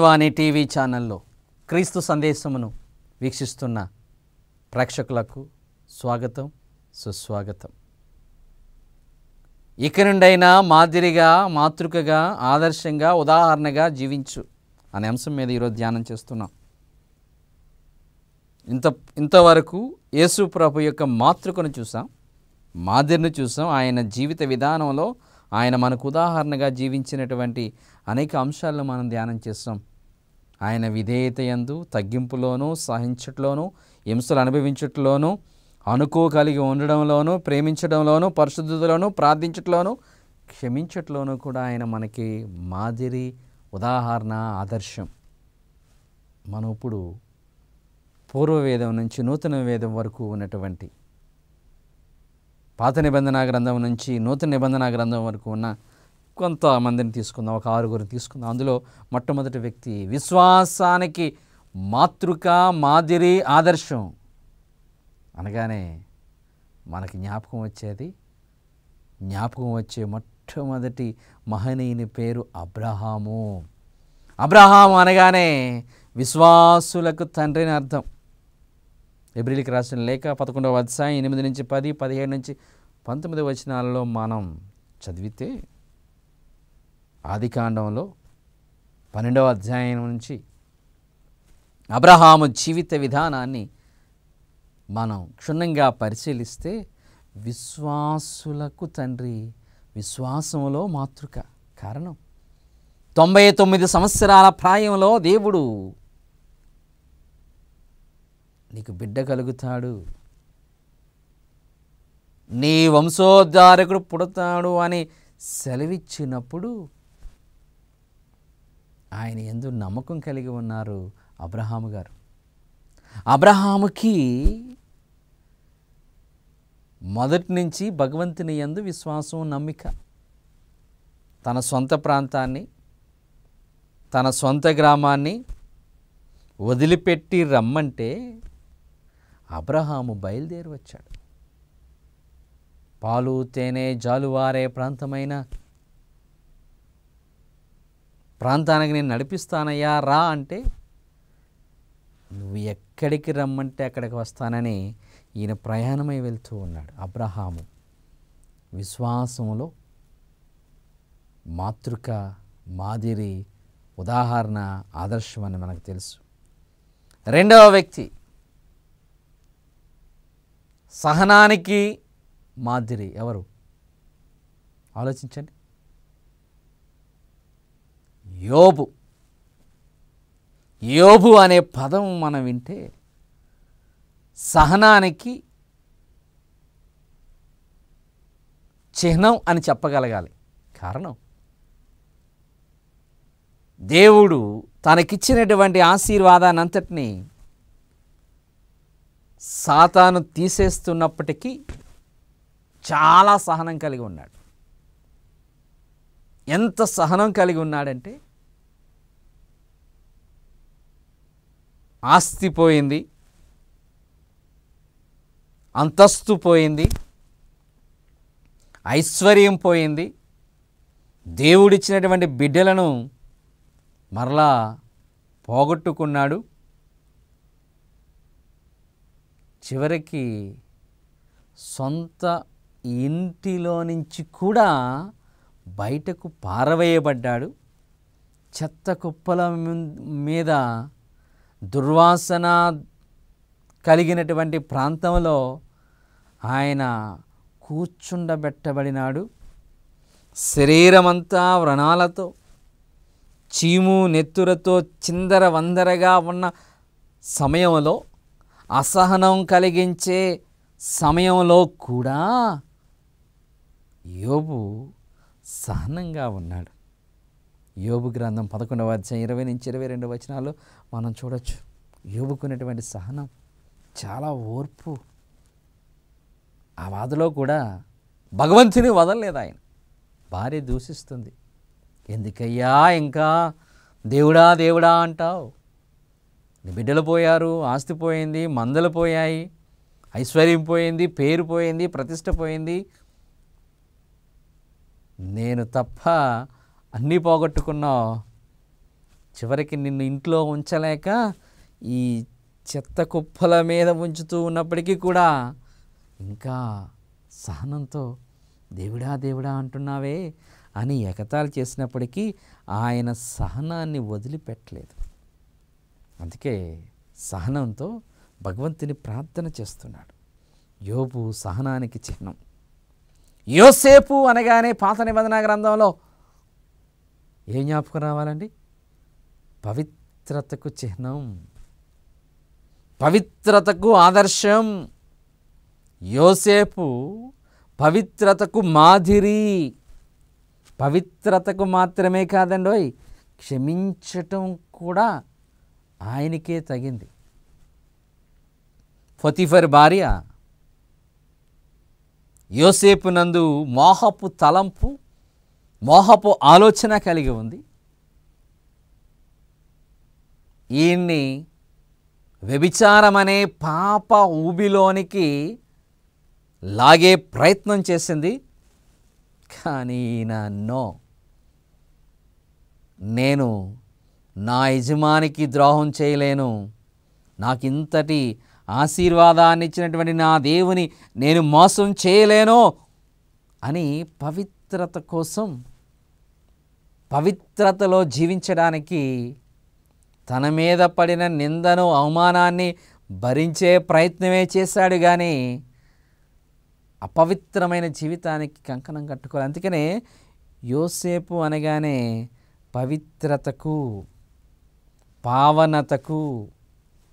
ఆత్మీయవాణి TV ఛానల్లో క్రీస్తు సందేశమును వీక్షిస్తున్న ప్రేక్షకులకు స్వాగతం, సుస్వాగతం. ఇక నుండైనా మాదిరిగా, మాతృకగా, ఆదర్శంగా, ఉదాహరణగా జీవించు అనే అంశం మీద ఈరోజు ధ్యానం చేస్తున్నాం. ఇంతవరకు యేసు ప్రభు యొక్క మాతృకను చూసాం, మాదిరిని చూసాం. ఆయన జీవిత విధానంలో ఆయన మనకు ఉదాహరణగా జీవించినటువంటి అనేక అంశాలను మనం ధ్యానం చేస్తాం. ఆయన విధేయత యందు, తగ్గింపులోనూ, సహించట్లోనూ, హింసలు అనుభవించట్లోనూ, అనుకోగలిగి ఉండడంలోనూ, ప్రేమించడంలోనూ, పరిశుద్ధతలోనూ, ప్రార్థించట్లోనూ, క్షమించట్లోనూ కూడా ఆయన మనకి మాదిరి, ఉదాహరణ, ఆదర్శం. మనం ఇప్పుడు పూర్వవేదం నుంచి నూతన వేదం వరకు ఉన్నటువంటి పాత నిబంధన గ్రంథం నుంచి నూతన నిబంధన గ్రంథం వరకు ఉన్న కొంతమందిని తీసుకుందాం, ఒక 6గురిని తీసుకుందాం. అందులో మొట్టమొదటి వ్యక్తి విశ్వాసానికి మాతృక, మాదిరి, ఆదర్శం అనగానే మనకి జ్ఞాపకం వచ్చే మొట్టమొదటి మహనీయుని పేరు అబ్రహాము. అబ్రహాము అనగానే విశ్వాసులకు తండ్రి అని అర్థం. హెబ్రీయులకు రాసిన లేఖ 11వ అధ్యాయం 8 నుంచి 10, 17 నుంచి 19 వచనాలలో మనం చదివితే, ఆదికాండంలో 12వ అధ్యాయం నుంచి అబ్రహాము జీవిత విధానాన్ని మనం క్షుణ్ణంగా పరిశీలిస్తే విశ్వాసులకు తండ్రి, విశ్వాసంలో మాతృక. కారణం 99 సంవత్సరాల ప్రాయంలో దేవుడు నీకు బిడ్డ కలుగుతాడు, నీ వంశోద్ధారకుడు పుడతాడు అని సెలవిచ్చినప్పుడు ఆయన యందు నమ్మకం కలిగి ఉన్నారు అబ్రహాము గారు. అబ్రహాముకి మొదటి నుంచి భగవంతుని యందు విశ్వాసం, నమ్మిక. తన సొంత ప్రాంతాన్ని, తన సొంత గ్రామాన్ని వదిలిపెట్టి రమ్మంటే అబ్రహాము బయలుదేరి వచ్చాడు. పాలు తేనె జాలువారే ప్రాంతమైన ప్రాంతానికి నేను నడిపిస్తానయ్యా రా అంటే, నువ్వు ఎక్కడికి రమ్మంటే అక్కడికి వస్తానని ఈయన ప్రయాణమై వెళ్తూ ఉన్నాడు. అబ్రహాము విశ్వాసములో మాతృక, మాదిరి, ఉదాహరణ, ఆదర్శం అని మనకు తెలుసు. రెండవ వ్యక్తి సహనానికి మాదిరి ఎవరు? ఆలోచించండి. యోబు. యోబు అనే పదం మనం వింటే సహనానికి చిహ్నం అని చెప్పగలగాలి. కారణం దేవుడు తనకిచ్చినటువంటి ఆశీర్వాదాన్ని అంతటినీ సాతాను తీసేస్తున్నప్పటికీ చాలా సహనం కలిగి ఉన్నాడు. ఎంత సహనం కలిగి ఉన్నాడంటే, ఆస్తి పోయింది, అంతస్తు పోయింది, ఐశ్వర్యం పోయింది, దేవుడిచ్చినటువంటి బిడ్డలను మరలా పోగొట్టుకున్నాడు. చివరికి సొంత ఇంటిలో నుంచి కూడా బయటకు పారవేయబడ్డాడు. చెత్త కుప్పల మీద దుర్వాసన కలిగినటువంటి ప్రాంతంలో ఆయన కూర్చుండబెట్టబడినాడు. శరీరమంతా వ్రణాలతో, చీము నెత్తురతో చిందర వందరగా ఉన్న సమయంలో, అసహనం కలిగించే సమయంలో కూడా యోబు సహనంగా ఉన్నాడు. యోబు గ్రంథం 11వ అధ్యాయం 20 నుంచి 22 వచనాలు మనం చూడొచ్చు. యోబుకున్నటువంటి సహనం, చాలా ఓర్పు. ఆ బాధలో కూడా భగవంతుని వదలలేదు ఆయన. భార్య దూషిస్తుంది, ఎందుకయ్యా ఇంకా దేవుడా దేవుడా అంటావు? నీ బిడ్డలు పోయారు, ఆస్తి పోయింది, మందలు పోయాయి, ఐశ్వర్యం పోయింది, పేరు పోయింది, ప్రతిష్ట పోయింది, నేను తప్ప అన్నీ పోగొట్టుకున్నావు, చివరికి నిన్ను ఇంట్లో ఉంచలేక ఈ చెత్త కుప్పల మీద ఉంచుతూ ఉన్నప్పటికీ కూడా ఇంకా సహనంతో దేవుడా దేవుడా అంటున్నావే అని ఎగతాళి చేసినప్పటికీ ఆయన సహనాన్ని వదిలిపెట్టలేదు. అందుకే సహనంతో భగవంతుని ప్రార్థన చేస్తున్నాడు. యోబు సహనానికి చిహ్నం. యోసేపు అనగానే పాత నిబంధన గ్రంథంలో ఏం జ్ఞాపకం రావాలండి? పవిత్రతకు చిహ్నం, పవిత్రతకు ఆదర్శం. యోసేపు పవిత్రతకు మాదిరి. పవిత్రతకు మాత్రమే కాదండోయ్, క్షమించటం కూడా ఆయనకే తగింది. పొతిఫర్ భార్య యోసేపు నందు మోహపు తలంపు, మోహపు ఆలోచన కలిగి ఉంది. ఈయన్ని వ్యభిచారం అనే పాప ఊబిలోనికి లాగే ప్రయత్నం చేసింది. కానీ ఈయన నో, నేను నా యజమానికి ద్రోహం చేయలేను, నాకు ఇంతటి ఆశీర్వాదాన్ని ఇచ్చినటువంటి నా దేవుని నేను మోసం చేయలేను అని పవిత్రత కోసం, పవిత్రతలో జీవించడానికి తన మీద పడిన నిందను, అవమానాన్ని భరించే ప్రయత్నమే చేశాడు. కానీ అపవిత్రమైన జీవితానికి కంకణం కట్టుకోవాలి. అందుకనే యోసేపు అనగానే పవిత్రతకు, పావనతకు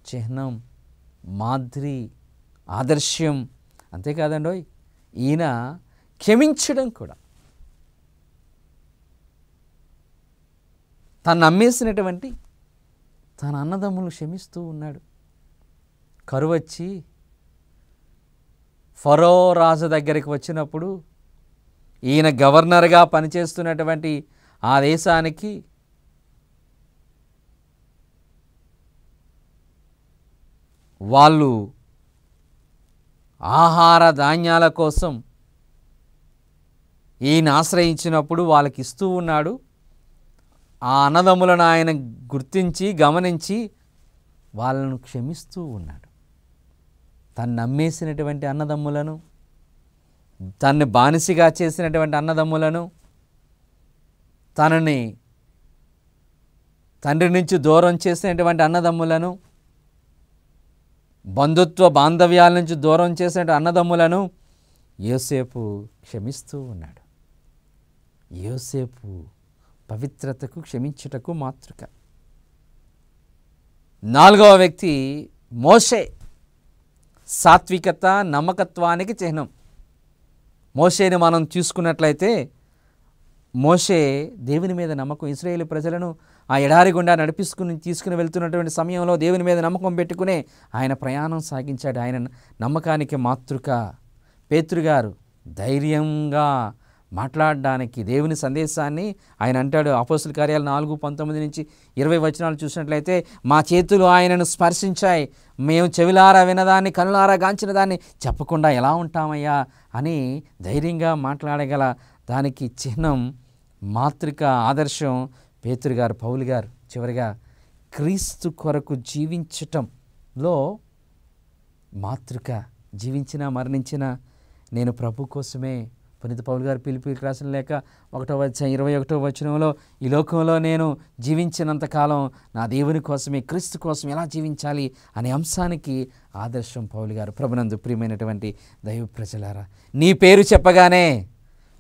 చిహ్నం, మాదిరి, ఆదర్శం. అంతేకాదండోయ్, ఈయన క్షమించడం కూడా. తను నమ్మేసినటువంటి తన అన్నదమ్ములు క్షమిస్తూ ఉన్నాడు. కరువచ్చి ఫరో రాజు దగ్గరికి వచ్చినప్పుడు ఈయన గవర్నర్గా పనిచేస్తున్నటువంటి ఆ దేశానికి వాళ్ళు ఆహార ధాన్యాల కోసం ఈయన ఆశ్రయించినప్పుడు వాళ్ళకి ఇస్తూ ఉన్నాడు. ఆ అన్నదమ్ములను ఆయన గుర్తించి, గమనించి వాళ్ళను క్షమిస్తూ ఉన్నాడు. తను నమ్మేసినటువంటి అన్నదమ్ములను, తన్ని బానిసగా చేసినటువంటి అన్నదమ్ములను, తనని తండ్రి నుంచి దూరం చేసినటువంటి అన్నదమ్ములను, బంధుత్వ బాంధవ్యాల నుంచి దూరం చేసిన అన్నదమ్ములను యోసేపు క్షమిస్తూ ఉన్నాడు. యోసేపు పవిత్రతకు, క్షమించుటకు మాతృక. నాలుగవ వ్యక్తి మోషే, సాత్వికత, నమ్మకత్వానికి చిహ్నం. మోషేని మనం చూసుకున్నట్లయితే మోషే దేవుని మీద నమ్మకం. ఇశ్రాయేలు ప్రజలను ఆ ఎడారి గుండా తీసుకుని వెళ్తున్నటువంటి సమయంలో దేవుని మీద నమ్మకం పెట్టుకునే ఆయన ప్రయాణం సాగించాడు. ఆయన నమ్మకానికి మాతృక. పేతురుగారు ధైర్యంగా మాట్లాడడానికి దేవుని సందేశాన్ని ఆయన అంటాడు. అపోస్తుల కార్యాలు 4:19 నుంచి 20 వచనాలు చూసినట్లయితే, మా చేతులు ఆయనను స్పర్శించాయి, మేము చెవిలారా వినదాన్ని, కనులారా గాంచిన దాన్ని చెప్పకుండా ఎలా ఉంటామయ్యా అని ధైర్యంగా మాట్లాడగల దానికి చిహ్నం, మాతృక, ఆదర్శం పేతురుగారు, పౌలు గారు. చివరిగా క్రీస్తు కొరకు జీవించటంలో మాతృక. జీవించిన మరణించిన నేను ప్రభు కోసమే. పునీత పౌలు గారు పిలిపికి రాసిన లేఖ 1:21 వచనంలో, ఈ లోకంలో నేను జీవించినంతకాలం నా దేవుని కోసమే, క్రీస్తు కోసం ఎలా జీవించాలి అనే అంశానికి ఆదర్శం పౌలు గారు. ప్రభునందు ప్రియమైనటువంటి దైవ ప్రజలారా, నీ పేరు చెప్పగానే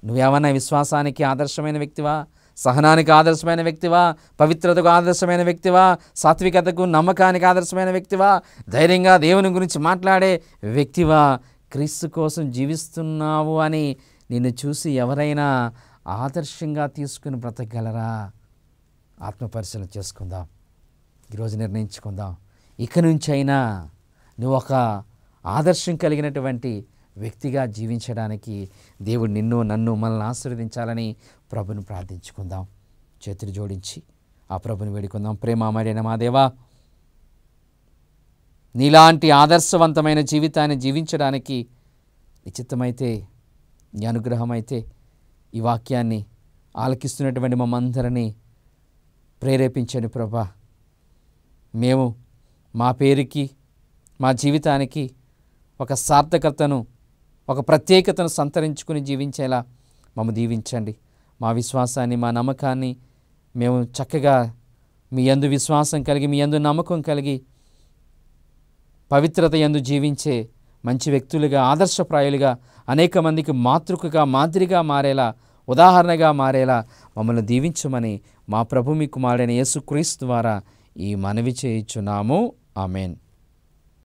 నువ్వేమన్నా విశ్వాసానికి ఆదర్శమైన వ్యక్తివా, సహనానికి ఆదర్శమైన వ్యక్తివా, పవిత్రతకు ఆదర్శమైన వ్యక్తివా, సాత్వికతకు, నమ్మకానికి ఆదర్శమైన వ్యక్తివా, ధైర్యంగా దేవుని గురించి మాట్లాడే వ్యక్తివా, క్రీస్తు కోసం జీవిస్తున్నావు అని నిన్ను చూసి ఎవరైనా ఆదర్శంగా తీసుకుని బ్రతకగలరా? ఆత్మపరిశీలన చేసుకుందాం. ఈరోజు నిర్ణయించుకుందాం, ఇక నుంచి అయినా నువ్వు ఒక ఆదర్శం కలిగినటువంటి వ్యక్తిగా జీవించడానికి దేవుడు నిన్ను, నన్ను, మనల్ని ఆశీర్వదించాలని ప్రభుని ప్రార్థించుకుందాం. చేతులు జోడించి ఆ ప్రభుని వేడుకుందాం. ప్రేమమడిన మా దేవా, నీలాంటి ఆదర్శవంతమైన జీవితాన్ని జీవించడానికి నిశ్చితమైతే, నీ అనుగ్రహం అయితే ఈ వాక్యాన్ని ఆలకిస్తున్నటువంటి మమ్మందరినీ ప్రేరేపించండి ప్రభా. మేము మా పేరుకి, మా జీవితానికి ఒక సార్థకతను, ఒక ప్రత్యేకతను సంతరించుకుని జీవించేలా మమ్మ దీవించండి. మా విశ్వాసాన్ని, మా నమ్మకాన్ని మేము చక్కగా మీ యందు విశ్వాసం కలిగి, మీ యందు నమ్మకం కలిగి, పవిత్రత యందు జీవించే మంచి వ్యక్తులుగా, ఆదర్శప్రాయులుగా, అనేక మందికి మాతృకగా, మాదిరిగా మారేలా, ఉదాహరణగా మారేలా మమ్మల్ని దీవించమని మా ప్రభు మీ కుమారుడైన యేసుక్రీస్తు ద్వారా ఈ మనవి చేయుచున్నాము. ఆమేన్.